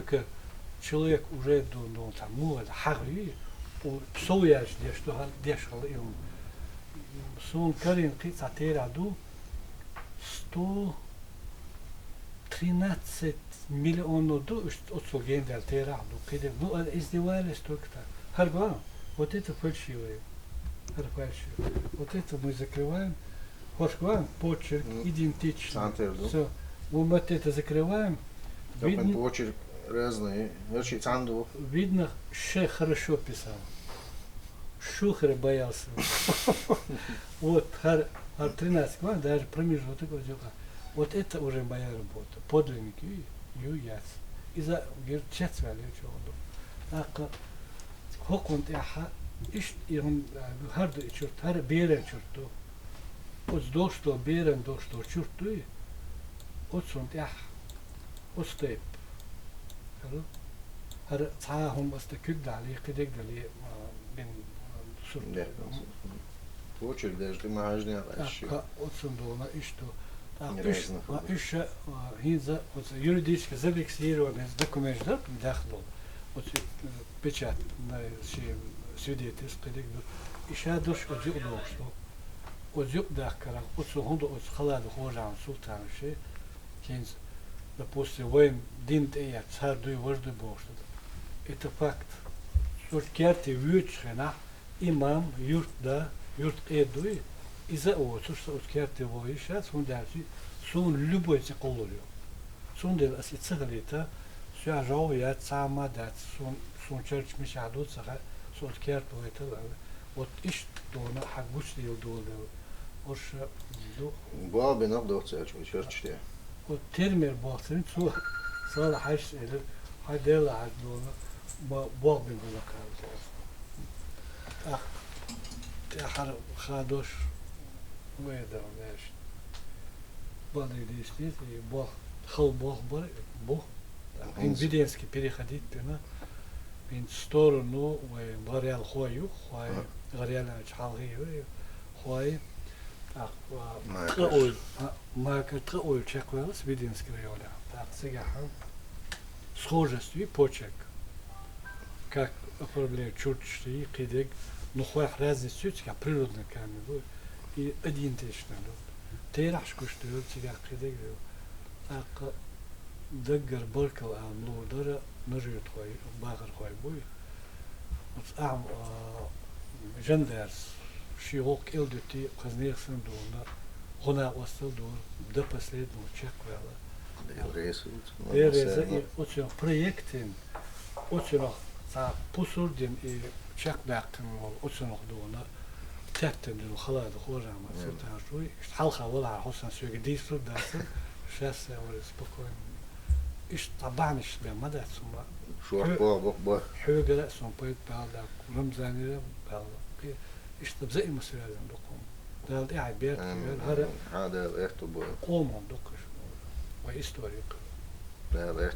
только человек уже ну, там, молод, харви, псояж, дешал им, сон карин кица тераду 113 миллионов отцов гендер тераду, ну, издевались только-то. Харгуан, вот это фальшивое. Вот это мы закрываем. Харгуан, почерк идентичный. Все. Мы вот это закрываем. Видно, почерк разный. Видно, Ше хорошо писал. Шухер боялся. Вот, 13 год, даже промежуток. Вот это уже моя работа. Подлинник юяц. إذا جرت فعليه شو هذا هو كنت إحا إيش يوم هرد شرط هر بيرن شرطو أوز دوشتو بيرن دوشتو شرطو أوز كنت إح أوز تيب هلو هر تعاهم أستكد عليه كده عليه بين شرطو Почерк даже ты магазин так отсюда что так еще из-за юридически зафиксированный документ да дохнул вот печать на свидетельство еще душ отжил что отжил дохкара отсюда от халада хожан султан ши кинз допустим воин динт я царь дуй вождь бошт это факт что керти вючхена имам юрт да юрт эдуй из-за того, что от керти вои сейчас он даже сон любой циколорию. Сон дел асицгалита все жау я сама дат сон черч мишадут сага сон керт вои это вот иш дона хагуш дел доле ош до бабе набдот черчте вот термер бахтин цу сала хаш эле хадел ад дона бабе булакал ах تأخر خادوش ويدا ماش بالي ديستيت بوخ خل بوخ بوخ إن بدينسكي переходить بنا من сторону وغريال خويو خوي غريال شحالغي خوي تقول ما كتقول чеквелс بدينسكي района так сега схожести почек как оформляют чурчи кидек но хуй разные сюрчика природные камни и идентичны تيرحش كشتور تيجا كده أق دقر بركل عن لو درا نريد خوي باخر خوي بوي بس أعم جندرس شيوخ إلدتي خزنير سندونا هنا وصل دور ده بسليد وشك ولا رئيس أتشون بروجكتين أتشون صار بوسردين شك باقن أتشون خدونا تكتن دو خلاص خورا ما سلطان شوي حلقة ولا حسن شوي قديش صد داسة شاسة ولا سبكون إيش طبعا إيش بمدى ثم شو بقى حوجة لا ثم بيت بعد رمزاني لا بعد إيش تبزئ مسؤول هذا دقهم ده قاعد بيت هذا إيش تبغى قوم دقش وإستوريق هذا إيش